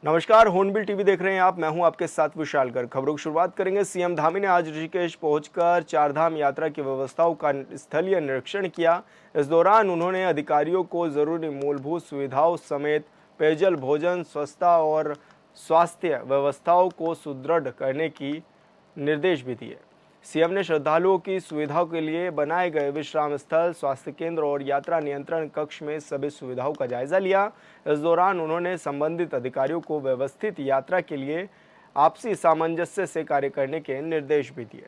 नमस्कार, hornbill TV देख रहे हैं आप। मैं हूं आपके साथ विशाल गर्ग। खबरों की शुरुआत करेंगे। सीएम धामी ने आज ऋषिकेश पहुंचकर चारधाम यात्रा की व्यवस्थाओं का स्थलीय निरीक्षण किया। इस दौरान उन्होंने अधिकारियों को जरूरी मूलभूत सुविधाओं समेत पेयजल, भोजन, स्वच्छता और स्वास्थ्य व्यवस्थाओं को सुदृढ़ करने की निर्देश भी दिए। सीएम ने श्रद्धालुओं की सुविधा के लिए बनाए गए विश्राम स्थल, स्वास्थ्य केंद्र और यात्रा नियंत्रण कक्ष में सभी सुविधाओं का जायजा लिया। इस दौरान उन्होंने संबंधित अधिकारियों को व्यवस्थित यात्रा के लिए आपसी सामंजस्य से कार्य करने के निर्देश भी दिए।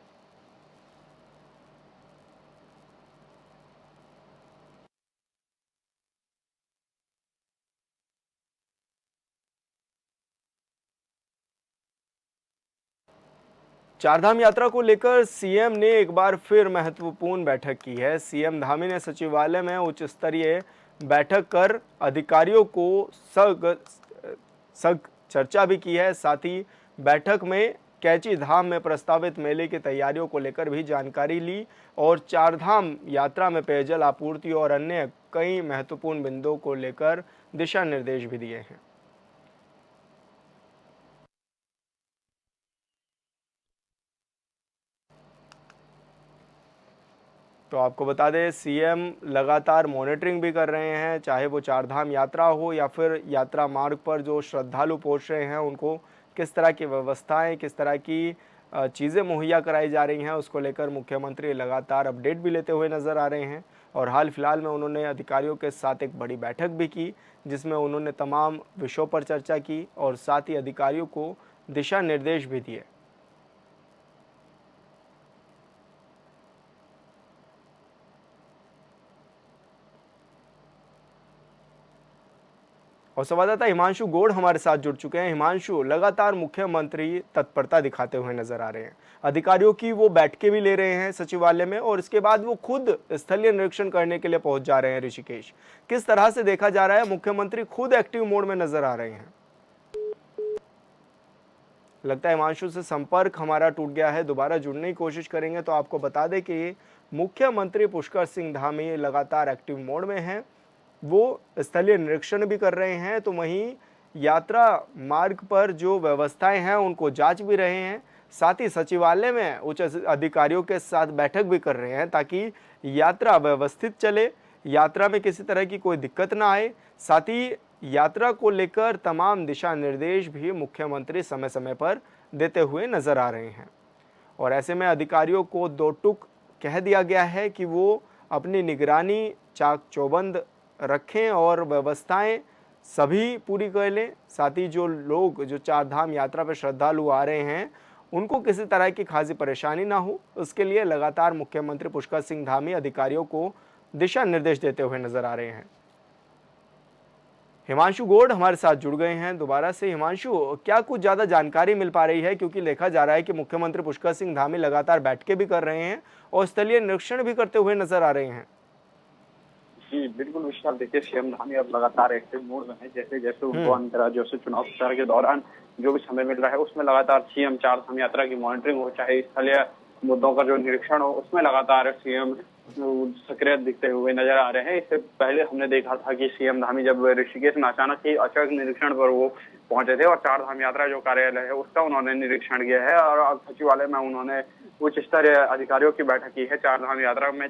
चारधाम यात्रा को लेकर सीएम ने एक बार फिर महत्वपूर्ण बैठक की है। सीएम धामी ने सचिवालय में उच्च स्तरीय बैठक कर अधिकारियों को सग चर्चा भी की है। साथ ही बैठक में कैची धाम में प्रस्तावित मेले की तैयारियों को लेकर भी जानकारी ली और चारधाम यात्रा में पेयजल आपूर्ति और अन्य कई महत्वपूर्ण बिंदुओं को लेकर दिशा निर्देश भी दिए हैं। तो आपको बता दें, सीएम लगातार मॉनिटरिंग भी कर रहे हैं, चाहे वो चारधाम यात्रा हो या फिर यात्रा मार्ग पर जो श्रद्धालु पहुंच रहे हैं उनको किस तरह की व्यवस्थाएं, किस तरह की चीज़ें मुहैया कराई जा रही हैं, उसको लेकर मुख्यमंत्री लगातार अपडेट भी लेते हुए नज़र आ रहे हैं। और हाल फिलहाल में उन्होंने अधिकारियों के साथ एक बड़ी बैठक भी की, जिसमें उन्होंने तमाम विषयों पर चर्चा की और साथ ही अधिकारियों को दिशा निर्देश भी दिए। और संवाददाता हिमांशु गौड़ हमारे साथ जुड़ चुके हैं। हिमांशु, लगातार मुख्यमंत्री तत्परता दिखाते हुए नजर आ रहे हैं, अधिकारियों की वो बैठकें भी ले रहे हैं सचिवालय में और इसके बाद वो खुद स्थलीय निरीक्षण करने के लिए पहुंच जा रहे हैं ऋषिकेश। किस तरह से देखा जा रहा है, मुख्यमंत्री खुद एक्टिव मोड में नजर आ रहे हैं? लगता है हिमांशु से संपर्क हमारा टूट गया है, दोबारा जुड़ने की कोशिश करेंगे। तो आपको बता दें कि मुख्यमंत्री पुष्कर सिंह धामी लगातार एक्टिव मोड में हैं, वो स्थलीय निरीक्षण भी कर रहे हैं, तो वहीं यात्रा मार्ग पर जो व्यवस्थाएं हैं उनको जांच भी रहे हैं। साथ ही सचिवालय में उच्च अधिकारियों के साथ बैठक भी कर रहे हैं ताकि यात्रा व्यवस्थित चले, यात्रा में किसी तरह की कोई दिक्कत ना आए। साथ ही यात्रा को लेकर तमाम दिशा निर्देश भी मुख्यमंत्री समय समय पर देते हुए नजर आ रहे हैं। और ऐसे में अधिकारियों को दो टूक कह दिया गया है कि वो अपनी निगरानी चाक चौबंद रखें और व्यवस्थाएं सभी पूरी कर लें। साथ ही जो लोग जो चारधाम यात्रा पर श्रद्धालु आ रहे हैं उनको किसी तरह की खासी परेशानी ना हो, उसके लिए लगातार मुख्यमंत्री पुष्कर सिंह धामी अधिकारियों को दिशा निर्देश देते हुए नजर आ रहे हैं। हिमांशु गौड़ हमारे साथ जुड़ गए हैं दोबारा से। हिमांशु, क्या कुछ ज्यादा जानकारी मिल पा रही है, क्योंकि देखा जा रहा है कि मुख्यमंत्री पुष्कर सिंह धामी लगातार बैठकें भी कर रहे हैं और स्थलीय निरीक्षण भी करते हुए नजर आ रहे हैं? जी बिल्कुल विशाल, देखिए सीएम धामी अब लगातार एक्टिव मोड में है। जैसे जैसे उनको अन्य राज्यों से चुनाव प्रचार के दौरान जो भी समय मिल रहा है उसमें लगातार सीएम चारधाम यात्रा की मॉनिटरिंग हो, चाहे स्थलीय मुद्दों का जो निरीक्षण हो, उसमें लगातार सीएम सक्रिय दिखते हुए नजर आ रहे हैं। इससे पहले हमने देखा था कि सीएम धामी जब ऋषिकेश में अचानक ही अचानक निरीक्षण पर वो पहुंचे थे और चारधाम यात्रा जो कार्यालय है उसका उन्होंने निरीक्षण किया है और अब सचिवालय में उन्होंने उच्च स्तरीय अधिकारियों की बैठक की है। चारधाम यात्रा में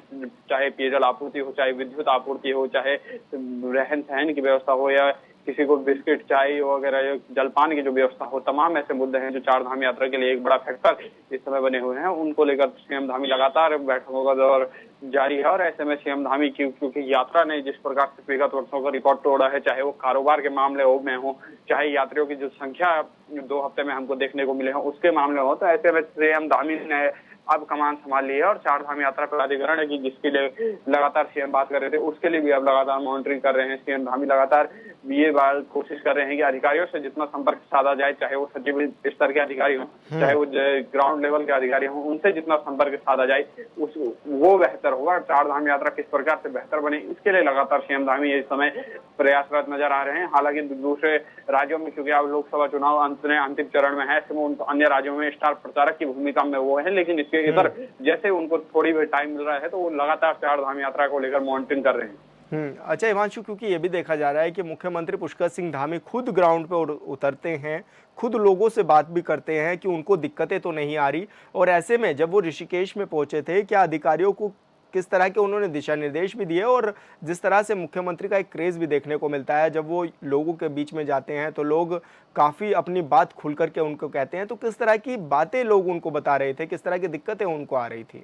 चाहे पेयजल आपूर्ति हो, चाहे विद्युत आपूर्ति हो, चाहे रहन सहन की व्यवस्था हो या किसी को बिस्किट, चाय वगैरह जलपान की जो व्यवस्था हो, तमाम ऐसे मुद्दे हैं जो चारधाम यात्रा के लिए एक बड़ा फैक्टर इस समय बने हुए हैं। उनको लेकर सीएम धामी लगातार बैठकों का दौर जारी है और ऐसे में सीएम धामी की क्योंकि यात्रा ने जिस प्रकार से विगत वर्षों का रिकॉर्ड तोड़ा है, चाहे वो कारोबार के मामले हो में हो, चाहे यात्रियों की जो संख्या 2 हफ्ते में हमको देखने को मिले हो उसके मामले हो, तो ऐसे में सीएम धामी ने अब कमान संभाल ली है और चारधाम यात्रा प्राधिकरण है कि जिसके लिए लगातार सीएम बात कर रहे थे उसके लिए भी अब लगातार मॉनिटरिंग कर रहे हैं। सीएम धामी लगातार ये बात कोशिश कर रहे हैं कि अधिकारियों से जितना संपर्क साधा जाए, चाहे वो सचिव स्तर के अधिकारी हों, चाहे वो ग्राउंड लेवल के अधिकारी हों, उनसे जितना संपर्क साधा जाए वो बेहतर होगा। चारधाम यात्रा किस प्रकार से बेहतर बने इसके लिए लगातार सीएम धामी इस समय प्रयासरत नजर आ रहे हैं। हालांकि दूसरे राज्यों में क्योंकि अब लोकसभा चुनाव अंतिम चरण में है, ऐसे में अन्य राज्यों में स्टार प्रचारक की भूमिका में वो है, लेकिन इसके इधर जैसे उनको थोड़ी भी टाइम मिल रहा है तो वो लगातार चारधाम यात्रा को लेकर मॉनिटरिंग कर रहे हैं। अच्छा हिमांशु, क्योंकि ये भी देखा जा रहा है कि मुख्यमंत्री पुष्कर सिंह धामी खुद ग्राउंड पे उतरते हैं, खुद लोगों से बात भी करते हैं कि उनको दिक्कतें तो नहीं आ रही, और ऐसे में जब वो ऋषिकेश में पहुंचे थे, क्या अधिकारियों को किस तरह के उन्होंने दिशा निर्देश भी दिए, और जिस तरह से मुख्यमंत्री का एक क्रेज भी देखने को मिलता है जब वो लोगों के बीच में जाते हैं तो लोग काफ़ी अपनी बात खुल करके उनको कहते हैं, तो किस तरह की बातें लोग उनको बता रहे थे, किस तरह की दिक्कतें उनको आ रही थी?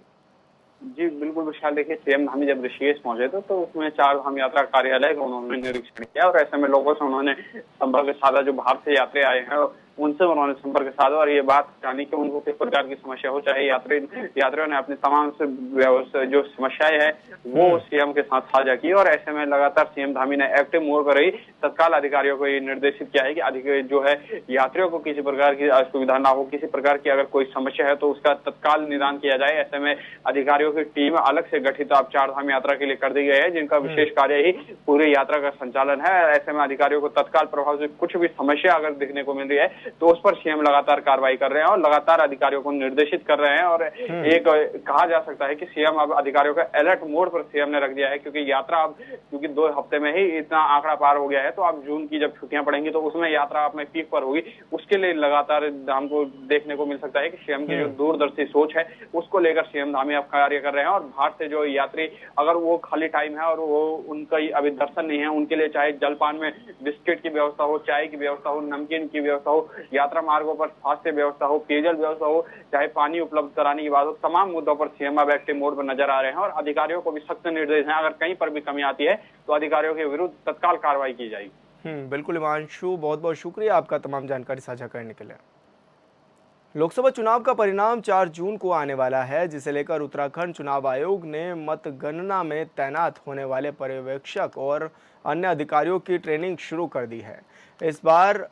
जी बिल्कुल विशाल, देखिए सीएम धामी जब ऋषिकेश पहुंचे थे तो उसमें चार धाम यात्रा कार्यालय का उन्होंने निरीक्षण किया और ऐसे में लोगों से उन्होंने संपर्क साधा, जो बाहर से यात्री आए हैं उनसे उन्होंने संपर्क साधा और ये बात जानी कि उनको किस प्रकार की समस्या हो, चाहे यात्रियों ने अपनी तमाम से जो समस्याएं है वो सीएम के साथ साझा की और ऐसे में लगातार सीएम धामी ने एक्टिव मोड पर ही तत्काल अधिकारियों को ये निर्देशित किया है कि जो है यात्रियों को किसी प्रकार की असुविधा ना हो, किसी प्रकार की अगर कोई समस्या है तो उसका तत्काल निदान किया जाए। ऐसे में अधिकारियों की टीम अलग से गठित अब चार धाम यात्रा के लिए कर दी गई है, जिनका विशेष कार्य ही पूरी यात्रा का संचालन है। ऐसे में अधिकारियों को तत्काल प्रभाव से कुछ भी समस्या अगर दिखने को मिल रही है तो उस पर सीएम लगातार कार्रवाई कर रहे हैं और लगातार अधिकारियों को निर्देशित कर रहे हैं और एक कहा जा सकता है कि सीएम अब अधिकारियों का अलर्ट मोड पर सीएम ने रख दिया है, क्योंकि यात्रा अब क्योंकि 2 हफ्ते में ही इतना आंकड़ा पार हो गया है तो अब जून की जब छुट्टियां पड़ेंगी तो उसमें यात्रा अपने पीक पर होगी। उसके लिए लगातार हमको देखने को मिल सकता है कि सीएम की जो दूरदर्शी सोच है उसको लेकर सीएम धामी अब कार्य कर रहे हैं और बाहर से जो यात्री अगर वो खाली टाइम है और वो उनका अभी दर्शन नहीं है, उनके लिए चाहे जलपान में बिस्किट की व्यवस्था हो, चाय की व्यवस्था हो, नमकीन की व्यवस्था हो, यात्रा मार्गों पर स्वास्थ्य व्यवस्था हो, पेयजल व्यवस्था हो, चाहे पानी उपलब्ध कराने की बात हो, तमाम मुद्दों पर सीएम अब एक्टिव मोड पर नजर आ रहे हैं और अधिकारियों को भी सख्त निर्देश हैं, अगर कहीं पर भी कमी आती है तो अधिकारियों के विरुद्ध तत्काल कार्रवाई की जाएगी। बिल्कुल हिमांशु, बहुत बहुत शुक्रिया आपका तमाम जानकारी साझा करने के लिए। लोकसभा चुनाव का परिणाम 4 जून को आने वाला है, जिसे लेकर उत्तराखंड चुनाव आयोग ने मतगणना में तैनात होने वाले पर्यवेक्षक और अन्य अधिकारियों की ट्रेनिंग शुरू कर दी है। इस बार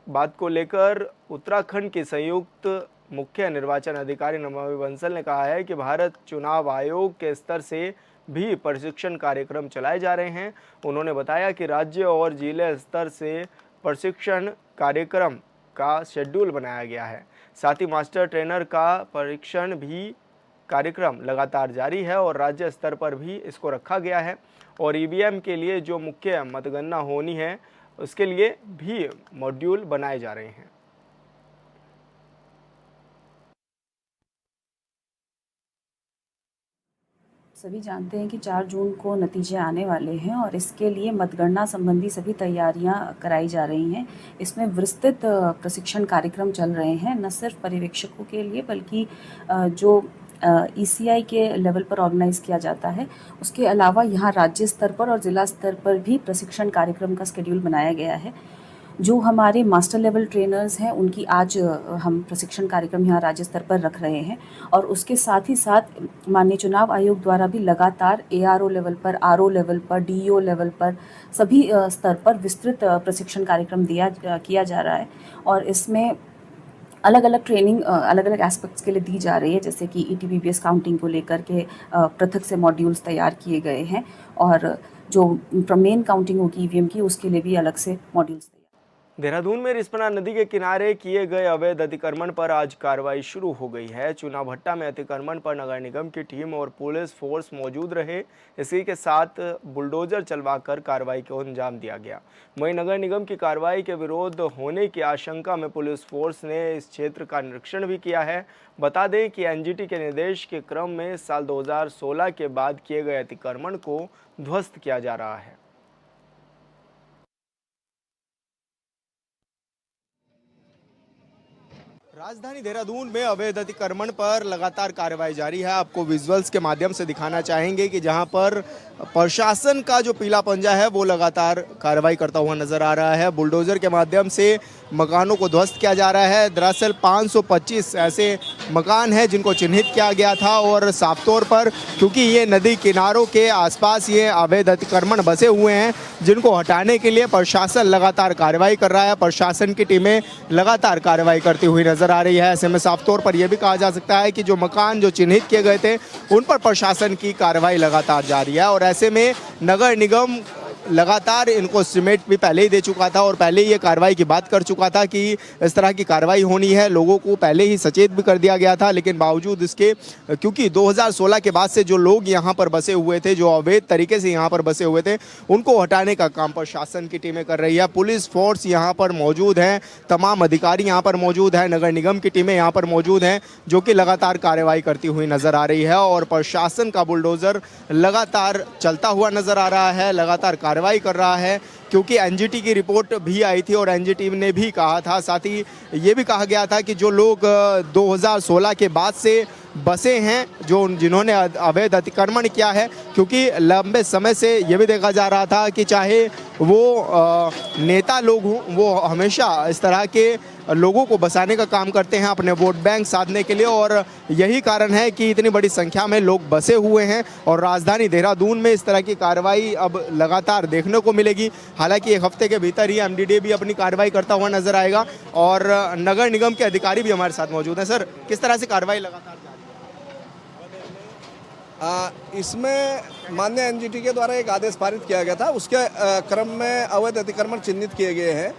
बात को लेकर उत्तराखंड के संयुक्त मुख्य निर्वाचन अधिकारी नमामि बंसल ने कहा है कि भारत चुनाव आयोग के स्तर से भी प्रशिक्षण कार्यक्रम चलाए जा रहे हैं। उन्होंने बताया कि राज्य और जिले स्तर से प्रशिक्षण कार्यक्रम का शेड्यूल बनाया गया है, साथ ही मास्टर ट्रेनर का परीक्षण भी कार्यक्रम लगातार जारी है और राज्य स्तर पर भी इसको रखा गया है और ईवीएम के लिए जो मुख्य मतगणना होनी है उसके लिए भी मॉड्यूल बनाए जा रहे हैं। सभी जानते हैं कि 4 जून को नतीजे आने वाले हैं और इसके लिए मतगणना संबंधी सभी तैयारियां कराई जा रही हैं। इसमें विस्तृत प्रशिक्षण कार्यक्रम चल रहे हैं, न सिर्फ पर्यवेक्षकों के लिए बल्कि जो ECI के लेवल पर ऑर्गेनाइज किया जाता है, उसके अलावा यहाँ राज्य स्तर पर और ज़िला स्तर पर भी प्रशिक्षण कार्यक्रम का शेड्यूल बनाया गया है। जो हमारे मास्टर लेवल ट्रेनर्स हैं उनकी आज हम प्रशिक्षण कार्यक्रम यहाँ राज्य स्तर पर रख रहे हैं और उसके साथ ही साथ माननीय चुनाव आयोग द्वारा भी लगातार ARO लेवल पर, RO लेवल पर, DO लेवल पर सभी स्तर पर विस्तृत प्रशिक्षण कार्यक्रम किया जा रहा है और इसमें अलग अलग ट्रेनिंग अलग अलग एस्पेक्ट्स के लिए दी जा रही है, जैसे कि ETPBS काउंटिंग को लेकर के पृथक से मॉड्यूल्स तैयार किए गए हैं और जो मेन काउंटिंग होगी EVM की उसके लिए भी अलग से मॉड्यूल्स। देहरादून में रिस्पना नदी के किनारे किए गए अवैध अतिक्रमण पर आज कार्रवाई शुरू हो गई है। चुनाव भट्टा में अतिक्रमण पर नगर निगम की टीम और पुलिस फोर्स मौजूद रहे, इसी के साथ बुलडोजर चलवाकर कार्रवाई को अंजाम दिया गया। वहीं नगर निगम की कार्रवाई के विरोध होने की आशंका में पुलिस फोर्स ने इस क्षेत्र का निरीक्षण भी किया है। बता दें कि NGT के निर्देश के क्रम में साल 2016 के बाद किए गए अतिक्रमण को ध्वस्त किया जा रहा है। राजधानी देहरादून में अवैध अतिक्रमण पर लगातार कार्रवाई जारी है। आपको विजुअल्स के माध्यम से दिखाना चाहेंगे कि जहां पर प्रशासन का जो पीला पंजा है वो लगातार कार्रवाई करता हुआ नजर आ रहा है। बुलडोजर के माध्यम से मकानों को ध्वस्त किया जा रहा है। दरअसल 525 ऐसे मकान हैं जिनको चिन्हित किया गया था और साफ तौर पर क्योंकि ये नदी किनारों के आसपास ये अवैध अतिक्रमण बसे हुए हैं, जिनको हटाने के लिए प्रशासन लगातार कार्रवाई कर रहा है। प्रशासन की टीमें लगातार कार्रवाई करती हुई नजर आ रही है। ऐसे में साफ तौर पर यह भी कहा जा सकता है कि जो मकान जो चिन्हित किए गए थे उन पर प्रशासन की कार्रवाई लगातार जारी है और ऐसे में नगर निगम लगातार इनको एस्टीमेट भी पहले ही दे चुका था और पहले ही ये कार्रवाई की बात कर चुका था कि इस तरह की कार्रवाई होनी है, लोगों को पहले ही सचेत भी कर दिया गया था। लेकिन बावजूद इसके, क्योंकि 2016 के बाद से जो लोग यहाँ पर बसे हुए थे, जो अवैध तरीके से यहाँ पर बसे हुए थे, उनको हटाने का काम प्रशासन की टीमें कर रही है। पुलिस फोर्स यहाँ पर मौजूद है, तमाम अधिकारी यहाँ पर मौजूद है, नगर निगम की टीमें यहाँ पर मौजूद हैं, जो कि लगातार कार्रवाई करती हुई नजर आ रही है। और प्रशासन का बुलडोजर लगातार चलता हुआ नजर आ रहा है, लगातार कार्रवाई कर रहा है, क्योंकि एनजीटी की रिपोर्ट भी आई थी और एनजीटी ने भी कहा था, साथ ही ये भी कहा गया था कि जो लोग 2016 के बाद से बसे हैं, जिन्होंने अवैध अतिक्रमण किया है, क्योंकि लंबे समय से ये भी देखा जा रहा था कि चाहे वो नेता लोग हों, वो हमेशा इस तरह के लोगों को बसाने का काम करते हैं अपने वोट बैंक साधने के लिए। और यही कारण है कि इतनी बड़ी संख्या में लोग बसे हुए हैं और राजधानी देहरादून में इस तरह की कार्रवाई अब लगातार देखने को मिलेगी। हालांकि एक हफ्ते के भीतर ही एमडीडीए भी अपनी कार्रवाई करता हुआ नजर आएगा और नगर निगम के अधिकारी भी हमारे साथ मौजूद हैं। सर, किस तरह से कार्रवाई लगातार इसमें माननीय एनजीटी के द्वारा एक आदेश पारित किया गया था, उसके क्रम में अवैध अतिक्रमण चिन्हित किए गए हैं।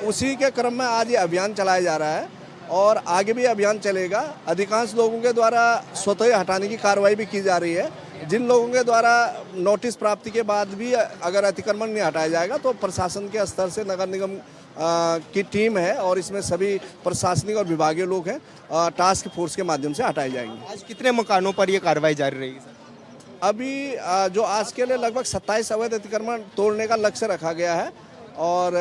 उसी के क्रम में आज ये अभियान चलाया जा रहा है और आगे भी अभियान चलेगा। अधिकांश लोगों के द्वारा स्वतः ही हटाने की कार्रवाई भी की जा रही है। जिन लोगों के द्वारा नोटिस प्राप्ति के बाद भी अगर अतिक्रमण नहीं हटाया जाएगा तो प्रशासन के स्तर से नगर निगम की टीम है और इसमें सभी प्रशासनिक और विभागीय लोग हैं, टास्क फोर्स के माध्यम से हटाए जाएंगे। आज कितने मकानों पर ये कार्रवाई जारी रहेगी सर? अभी जो आज के लिए लगभग 27 अवैध अतिक्रमण तोड़ने का लक्ष्य रखा गया है और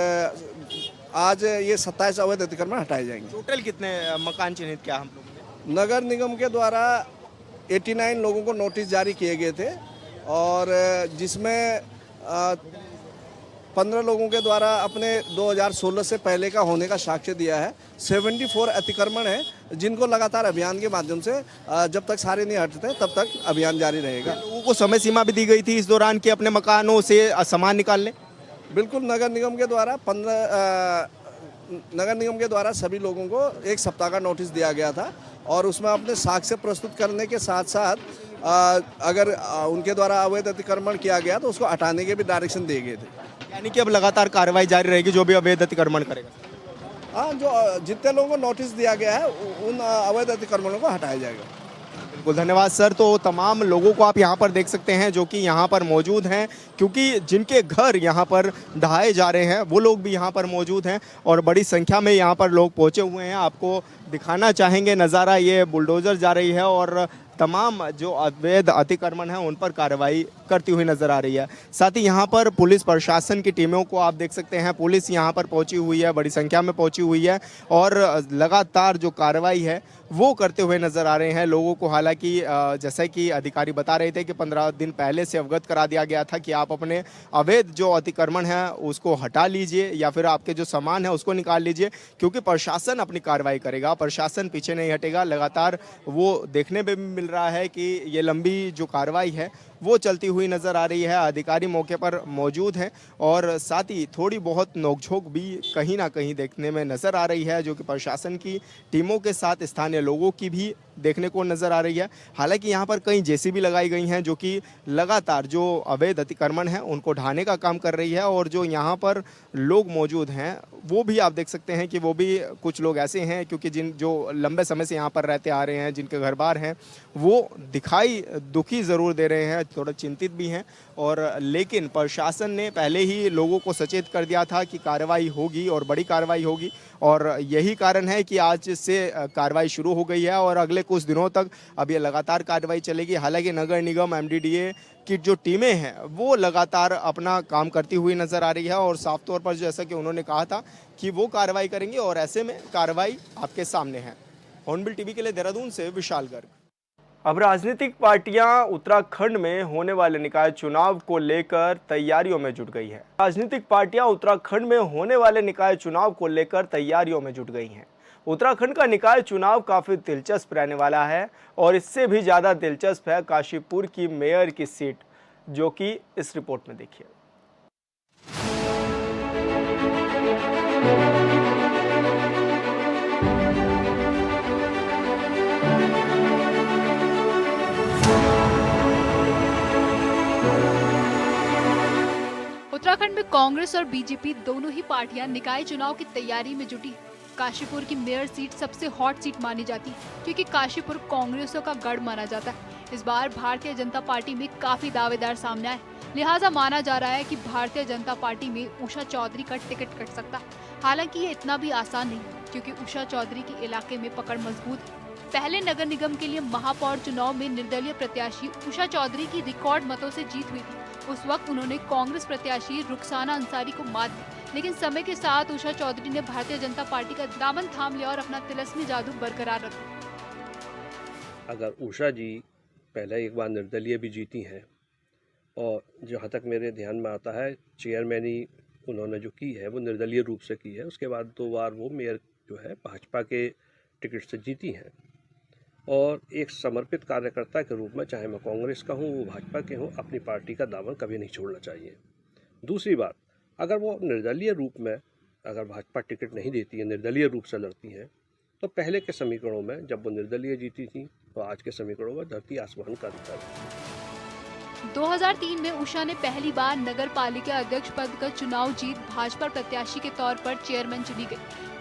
आज ये 27 अवैध अतिक्रमण हटाए जाएंगे। टोटल कितने मकान चिन्हित किया हम लोगों ने? नगर निगम के द्वारा 89 लोगों को नोटिस जारी किए गए थे और जिसमें 15 लोगों के द्वारा अपने 2016 से पहले का होने का साक्ष्य दिया है। 74 अतिक्रमण है जिनको लगातार अभियान के माध्यम से जब तक सारे नहीं हटते तब तक अभियान जारी रहेगा। लोगों को समय सीमा भी दी गई थी इस दौरान कि अपने मकानों से सामान निकाल लें? बिल्कुल, नगर निगम के द्वारा सभी लोगों को 1 सप्ताह का नोटिस दिया गया था और उसमें अपने साक्ष्य प्रस्तुत करने के साथ साथ अगर उनके द्वारा अवैध अतिक्रमण किया गया तो उसको हटाने के भी डायरेक्शन दिए गए थे। यानी कि अब लगातार कार्रवाई जारी रहेगी जो भी अवैध अतिक्रमण करेगा? हाँ, जो जितने लोगों को नोटिस दिया गया है उन अवैध अतिक्रमणों को हटाया जाएगा। बिल्कुल, धन्यवाद सर। तो तमाम लोगों को आप यहाँ पर देख सकते हैं जो कि यहाँ पर मौजूद हैं, क्योंकि जिनके घर यहाँ पर ढहाए जा रहे हैं वो लोग भी यहाँ पर मौजूद हैं और बड़ी संख्या में यहाँ पर लोग पहुँचे हुए हैं। आपको दिखाना चाहेंगे नज़ारा, ये बुलडोज़र जा रही है और तमाम जो अवैध अतिक्रमण है उन पर कार्रवाई करती हुई नजर आ रही है। साथ ही यहाँ पर पुलिस प्रशासन की टीमों को आप देख सकते हैं, पुलिस यहाँ पर पहुँची हुई है, बड़ी संख्या में पहुँची हुई है और लगातार जो कार्रवाई है वो करते हुए नजर आ रहे हैं लोगों को। हालांकि जैसे कि अधिकारी बता रहे थे कि 15 दिन पहले से अवगत करा दिया गया था कि आप अपने अवैध जो अतिक्रमण है उसको हटा लीजिए या फिर आपके जो सामान है उसको निकाल लीजिए, क्योंकि प्रशासन अपनी कार्रवाई करेगा, प्रशासन पीछे नहीं हटेगा। लगातार वो देखने में भी मिल रहा है कि ये लंबी जो कार्रवाई है वो चलती हुई नज़र आ रही है। अधिकारी मौके पर मौजूद हैं और साथ ही थोड़ी बहुत नोकझोंक भी कहीं ना कहीं देखने में नज़र आ रही है, जो कि प्रशासन की टीमों के साथ स्थानीय लोगों की भी देखने को नज़र आ रही है। हालांकि यहाँ पर कई जेसीबी लगाई गई हैं जो कि लगातार जो अवैध अतिक्रमण है उनको ढाने का काम कर रही है और जो यहाँ पर लोग मौजूद हैं वो भी आप देख सकते हैं कि वो भी कुछ लोग ऐसे हैं, क्योंकि जो लंबे समय से यहाँ पर रहते आ रहे हैं, जिनके घर बार हैं, वो दिखाई दुखी ज़रूर दे रहे हैं, थोड़ा चिंतित भी हैं। और लेकिन प्रशासन ने पहले ही लोगों को सचेत कर दिया था कि कार्रवाई होगी और बड़ी कार्रवाई होगी और यही कारण है कि आज से कार्रवाई शुरू हो गई है और अगले कुछ दिनों तक अब ये लगातार कार्रवाई चलेगी। हालांकि नगर निगम एमडीडीए की जो टीमें हैं वो लगातार अपना काम करती हुई नज़र आ रही है और साफ तौर पर जैसा कि उन्होंने कहा था कि वो कार्रवाई करेंगे और ऐसे में कार्रवाई आपके सामने है। हॉर्नबिल टीवी के लिए देहरादून से विशाल गर्ग। अब राजनीतिक पार्टियां उत्तराखंड में होने वाले निकाय चुनाव को लेकर तैयारियों में जुट गई है। राजनीतिक पार्टियां उत्तराखंड में होने वाले निकाय चुनाव को लेकर तैयारियों में जुट गई हैं। उत्तराखंड का निकाय चुनाव काफी दिलचस्प रहने वाला है और इससे भी ज्यादा दिलचस्प है काशीपुर की मेयर की सीट, जो कि इस रिपोर्ट में देखिए। कांग्रेस और बीजेपी दोनों ही पार्टियां निकाय चुनाव की तैयारी में जुटी है। काशीपुर की मेयर सीट सबसे हॉट सीट मानी जाती है क्योंकि काशीपुर कांग्रेसियों का गढ़ माना जाता है। इस बार भारतीय जनता पार्टी में काफी दावेदार सामने आए, लिहाजा माना जा रहा है कि भारतीय जनता पार्टी में उषा चौधरी का टिकट कट सकता है। हालांकि ये इतना भी आसान नहीं क्योंकि उषा चौधरी के इलाके में पकड़ मजबूत है। पहले नगर निगम के लिए महापौर चुनाव में निर्दलीय प्रत्याशी उषा चौधरी की रिकॉर्ड मतों से जीत हुई थी। उस वक्त उन्होंने कांग्रेस प्रत्याशी रुखसाना अंसारी को मात दी, लेकिन समय के साथ उषा चौधरी ने भारतीय जनता पार्टी का दामन थाम लिया और अपना तिलस्मी जादू बरकरार रखा। अगर उषा जी पहले एक बार निर्दलीय भी जीती हैं और जहाँ तक मेरे ध्यान में आता है चेयरमैनी उन्होंने जो की है वो निर्दलीय रूप से की है, उसके बाद 2 बार वो मेयर जो है भाजपा के टिकट से जीती हैं और एक समर्पित कार्यकर्ता के रूप में, चाहे मैं कांग्रेस का हूँ वो भाजपा के हूँ, अपनी पार्टी का दामन कभी नहीं छोड़ना चाहिए। दूसरी बात, अगर वो निर्दलीय रूप में अगर भाजपा टिकट नहीं देती है, निर्दलीय रूप से लड़ती हैं, तो पहले के समीकरणों में जब वो निर्दलीय जीती थी तो आज के समीकरणों में धरती आसमान का अंतर है। 2003 में उषा ने पहली बार नगर पालिका अध्यक्ष पद का चुनाव जीत भाजपा प्रत्याशी के तौर पर चेयरमैन चुनी गई।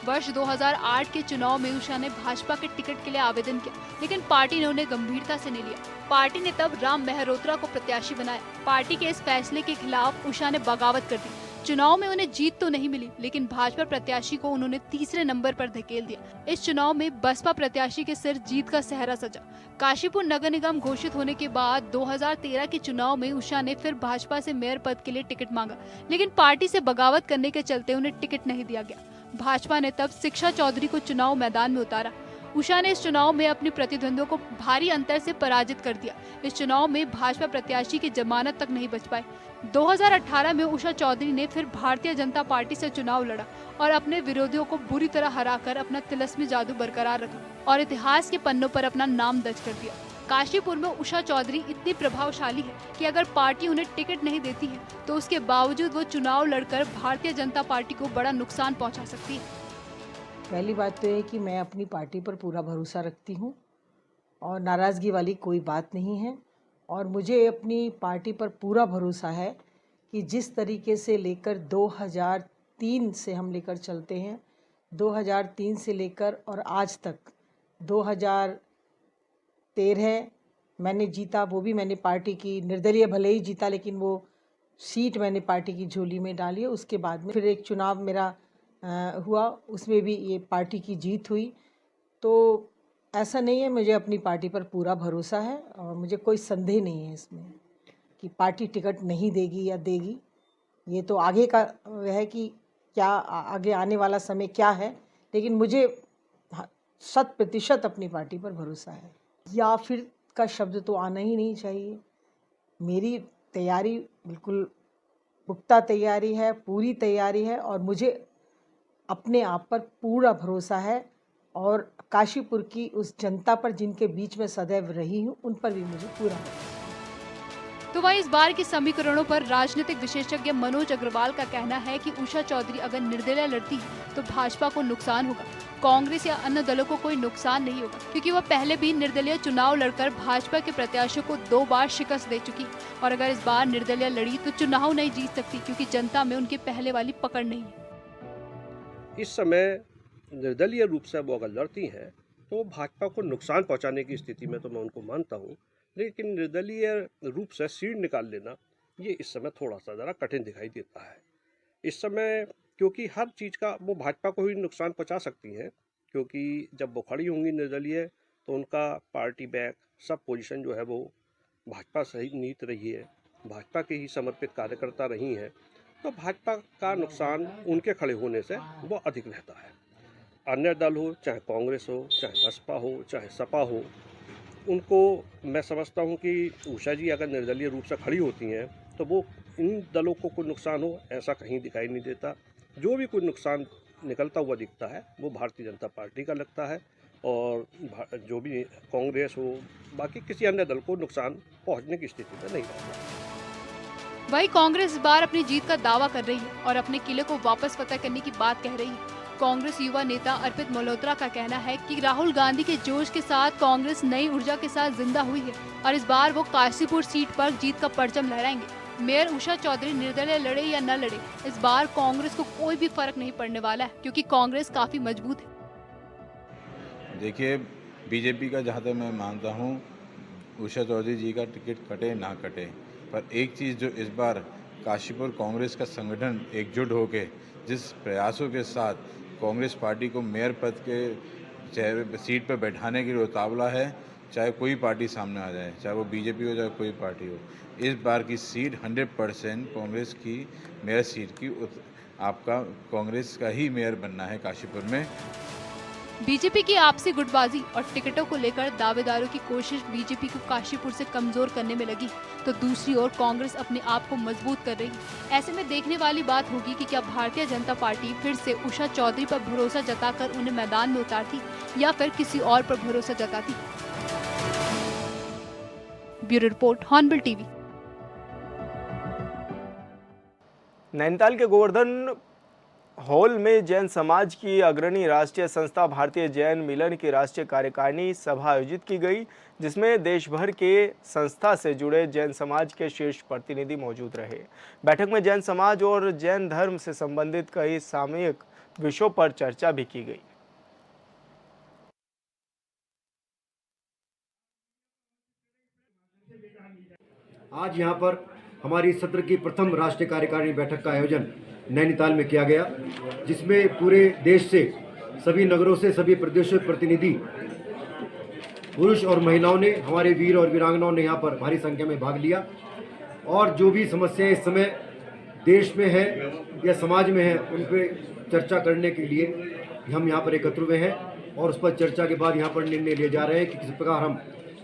वर्ष 2008 के चुनाव में उषा ने भाजपा के टिकट के लिए आवेदन किया, लेकिन पार्टी ने उन्हें गंभीरता से नहीं लिया। पार्टी ने तब राम मेहरोत्रा को प्रत्याशी बनाया। पार्टी के इस फैसले के खिलाफ उषा ने बगावत कर दी। चुनाव में उन्हें जीत तो नहीं मिली, लेकिन भाजपा प्रत्याशी को उन्होंने तीसरे नंबर पर धकेल दिया। इस चुनाव में बसपा प्रत्याशी के सिर जीत का सेहरा सजा। काशीपुर नगर निगम घोषित होने के बाद 2013 के चुनाव में उषा ने फिर भाजपा से मेयर पद के लिए टिकट मांगा, लेकिन पार्टी से बगावत करने के चलते उन्हें टिकट नहीं दिया गया। भाजपा ने तब शिक्षा चौधरी को चुनाव मैदान में उतारा। उषा ने इस चुनाव में अपने प्रतिद्वंदियों को भारी अंतर से पराजित कर दिया। इस चुनाव में भाजपा प्रत्याशी की जमानत तक नहीं बच पाई। 2018 में उषा चौधरी ने फिर भारतीय जनता पार्टी से चुनाव लड़ा और अपने विरोधियों को बुरी तरह हराकर अपना तिलस्मी जादू बरकरार रखा और इतिहास के पन्नों पर अपना नाम दर्ज कर दिया। काशीपुर में उषा चौधरी इतनी प्रभावशाली है कि अगर पार्टी उन्हें टिकट नहीं देती है तो उसके बावजूद वो चुनाव लड़कर भारतीय जनता पार्टी को बड़ा नुकसान पहुंचा सकती है। पहली बात तो ये कि मैं अपनी पार्टी पर पूरा भरोसा रखती हूँ और नाराज़गी वाली कोई बात नहीं है और मुझे अपनी पार्टी पर पूरा भरोसा है कि जिस तरीके से लेकर 2003 से हम लेकर चलते हैं, 2003 से लेकर और आज तक 2013 मैंने जीता, वो भी मैंने पार्टी की निर्दलीय भले ही जीता लेकिन वो सीट मैंने पार्टी की झोली में डाली है। उसके बाद में फिर एक चुनाव मेरा हुआ, उसमें भी ये पार्टी की जीत हुई। तो ऐसा नहीं है, मुझे अपनी पार्टी पर पूरा भरोसा है और मुझे कोई संदेह नहीं है इसमें कि पार्टी टिकट नहीं देगी या देगी। ये तो आगे का है कि क्या आगे आने वाला समय क्या है, लेकिन मुझे 100% अपनी पार्टी पर भरोसा है। या फिर का शब्द तो आना ही नहीं चाहिए। मेरी तैयारी बिल्कुल पुख्ता तैयारी है, पूरी तैयारी है और मुझे अपने आप पर पूरा भरोसा है और काशीपुर की उस जनता पर जिनके बीच में सदैव रही हूँ उन पर भी मुझे पूरा भरोसा है। तो वहीं इस बार के समीकरणों पर राजनीतिक विशेषज्ञ मनोज अग्रवाल का कहना है कि उषा चौधरी अगर निर्दलीय लड़ती है तो भाजपा को नुकसान होगा, कांग्रेस या अन्य दलों को कोई नुकसान नहीं होगा, क्योंकि वह पहले भी निर्दलीय चुनाव लड़कर भाजपा के प्रत्याशियों को 2 बार शिकस्त दे चुकी और अगर इस बार निर्दलीय लड़ी तो चुनाव नहीं जीत सकती क्योंकि जनता में उनके पहले वाली पकड़ नहीं है। इस समय निर्दलीय रूप से वो अगर लड़ती हैं तो भाजपा को नुकसान पहुंचाने की स्थिति में तो मैं उनको मानता हूं, लेकिन निर्दलीय रूप से सीट निकाल लेना ये इस समय थोड़ा सा ज़रा कठिन दिखाई देता है इस समय, क्योंकि हर चीज़ का वो भाजपा को ही नुकसान पहुंचा सकती हैं, क्योंकि जब वो खड़ी होंगी निर्दलीय तो उनका पार्टी बैक सब पोजीशन जो है वो भाजपा से ही नीत रही है, भाजपा के ही समर्पित कार्यकर्ता रही हैं, तो भाजपा का नुकसान उनके खड़े होने से वो अधिक रहता है। अन्य दल हो, चाहे कांग्रेस हो, चाहे बसपा हो, चाहे सपा हो, उनको मैं समझता हूं कि उषा जी अगर निर्दलीय रूप से खड़ी होती हैं तो वो इन दलों को कोई नुकसान हो ऐसा कहीं दिखाई नहीं देता। जो भी कोई नुकसान निकलता हुआ दिखता है वो भारतीय जनता पार्टी का लगता है और जो भी कांग्रेस हो, बाकी किसी अन्य दल को नुकसान पहुंचने की स्थिति में नहीं रहता। वही कांग्रेस इस बार अपनी जीत का दावा कर रही है और अपने किले को वापस फतह करने की बात कह रही है। कांग्रेस युवा नेता अर्पित मल्होत्रा का कहना है कि राहुल गांधी के जोश के साथ कांग्रेस नई ऊर्जा के साथ जिंदा हुई है और इस बार वो काशीपुर सीट पर जीत का परचम लहराएंगे। मेयर उषा चौधरी निर्दलीय लड़े या न लड़े, इस बार कांग्रेस को कोई भी फर्क नहीं पड़ने वाला है, क्योंकि कांग्रेस काफी मजबूत है। देखिए, बीजेपी का जहाँ तक मैं मानता हूँ, उषा चौधरी जी का टिकट कटे ना कटे, पर एक चीज़ जो इस बार काशीपुर कांग्रेस का संगठन एकजुट होकर जिस प्रयासों के साथ कांग्रेस पार्टी को मेयर पद के चेहरे सीट पर बैठाने के लिए उतावला है, चाहे कोई पार्टी सामने आ जाए, चाहे वो बीजेपी हो चाहे कोई पार्टी हो, इस बार की सीट 100% कांग्रेस की मेयर सीट की आपका कांग्रेस का ही मेयर बनना है काशीपुर में। बीजेपी की आपसी गुटबाजी और टिकटों को लेकर दावेदारों की कोशिश बीजेपी को काशीपुर से कमजोर करने में लगी, तो दूसरी ओर कांग्रेस अपने आप को मजबूत कर रही। ऐसे में देखने वाली बात होगी कि क्या भारतीय जनता पार्टी फिर से उषा चौधरी पर भरोसा जताकर उन्हें मैदान में उतारती या फिर किसी और पर भरोसा जताती। Bureau report, Hornbill TV. Nainital के गोवर्धन हॉल में जैन समाज की अग्रणी राष्ट्रीय संस्था भारतीय जैन मिलन की राष्ट्रीय कार्यकारिणी सभा आयोजित की गई, जिसमें देश भर के संस्था से जुड़े जैन समाज के शीर्ष प्रतिनिधि मौजूद रहे। बैठक में जैन समाज और जैन धर्म से संबंधित कई सामयिक विषयों पर चर्चा भी की गई। आज यहाँ पर हमारी सत्र की प्रथम राष्ट्रीय कार्यकारिणी बैठक का आयोजन नैनीताल में किया गया, जिसमें पूरे देश से, सभी नगरों से, सभी प्रदेशों के प्रतिनिधि, पुरुष और महिलाओं ने, हमारे वीर और वीरांगनाओं ने यहाँ पर भारी संख्या में भाग लिया और जो भी समस्याएं इस समय देश में है या समाज में है, उन पर चर्चा करने के लिए हम यहाँ पर एकत्र हुए हैं और उस पर चर्चा के बाद यहाँ पर निर्णय लिए जा रहे हैं कि किस प्रकार हम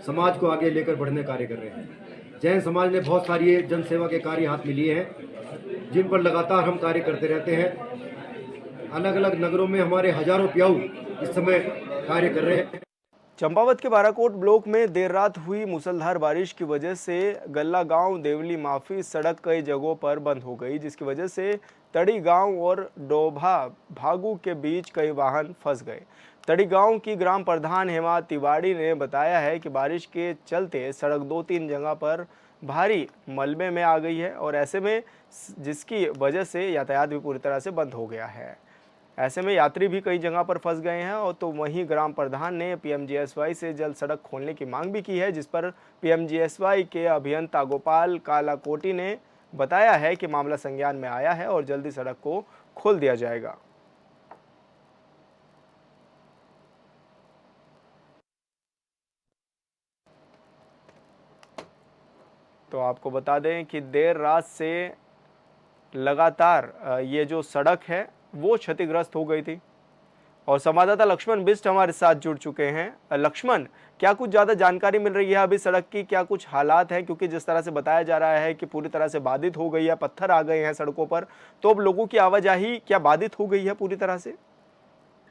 समाज को आगे लेकर बढ़ने कार्य कर रहे हैं। जैन समाज ने बहुत सारी जन सेवा के कार्य हाथ में लिए हैं, जिन पर लगातार हम कार्य करते रहते हैं। अलग अलग नगरों में हमारे हजारों प्याऊ इस समय कार्य कर रहे हैं। चंपावत के बाराकोट ब्लॉक में देर रात हुई मूसलाधार बारिश की वजह से गल्ला गांव देवली माफी सड़क कई जगहों पर बंद हो गई, जिसकी वजह से तड़ी गांव और डोभा भागू के बीच कई वाहन फंस गए। तड़ी गांव की ग्राम प्रधान हेमा तिवारी ने बताया है कि बारिश के चलते सड़क 2-3 जगह पर भारी मलबे में आ गई है और ऐसे में जिसकी वजह से यातायात भी पूरी तरह से बंद हो गया है। ऐसे में यात्री भी कई जगह पर फंस गए हैं और तो वहीं ग्राम प्रधान ने पीएमजीएसवाई से जल्द सड़क खोलने की मांग भी की है, जिस पर पीएमजीएसवाई के अभियंता गोपाल कालाकोटी ने बताया है कि मामला संज्ञान में आया है और जल्दी सड़क को खोल दिया जाएगा। तो आपको बता दें कि देर रात से लगातार ये जो सड़क है वो क्षतिग्रस्त हो गई थी और संवाददाता लक्ष्मण बिष्ट हमारे साथ जुड़ चुके हैं। लक्ष्मण, क्या कुछ ज़्यादा जानकारी मिल रही है अभी सड़क की, क्या कुछ हालात हैं? क्योंकि जिस तरह से बताया जा रहा है कि पूरी तरह से बाधित हो गई है, पत्थर आ गए हैं सड़कों पर, तो अब लोगों की आवाजाही क्या बाधित हो गई है पूरी तरह से?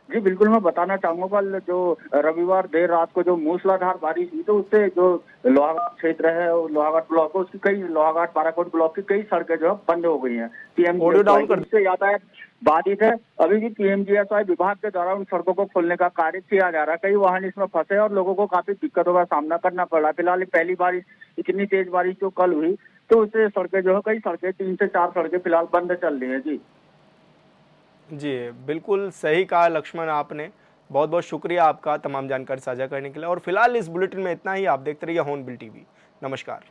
जी बिल्कुल, मैं बताना चाहूंगा कल जो रविवार देर रात को जो मूसलाधार बारिश हुई तो उससे जो लोहाघाट क्षेत्र है और लोहाघाट ब्लॉक है, उसकी कई लोहाघाट बाराकोट ब्लॉक की कई सड़कें जो है बंद हो गई हैं। पीएमजीएसवाई यातायात बाधित है। अभी भी पीएमजीएसवाई विभाग के द्वारा उन सड़कों को खोलने का कार्य किया जा रहा है। कई वाहन इसमें फंसे और लोगों को काफी दिक्कतों का सामना करना पड़ रहा है। फिलहाल पहली बारिश, इतनी तेज बारिश जो कल हुई तो उससे सड़कें जो है, कई सड़कें 3 से 4 सड़कें फिलहाल बंद चल रही है। जी बिल्कुल सही कहा लक्ष्मण आपने, बहुत बहुत शुक्रिया आपका तमाम जानकारी साझा करने के लिए। और फिलहाल इस बुलेटिन में इतना ही। आप देखते रहिए हॉर्नबिल टीवी। नमस्कार।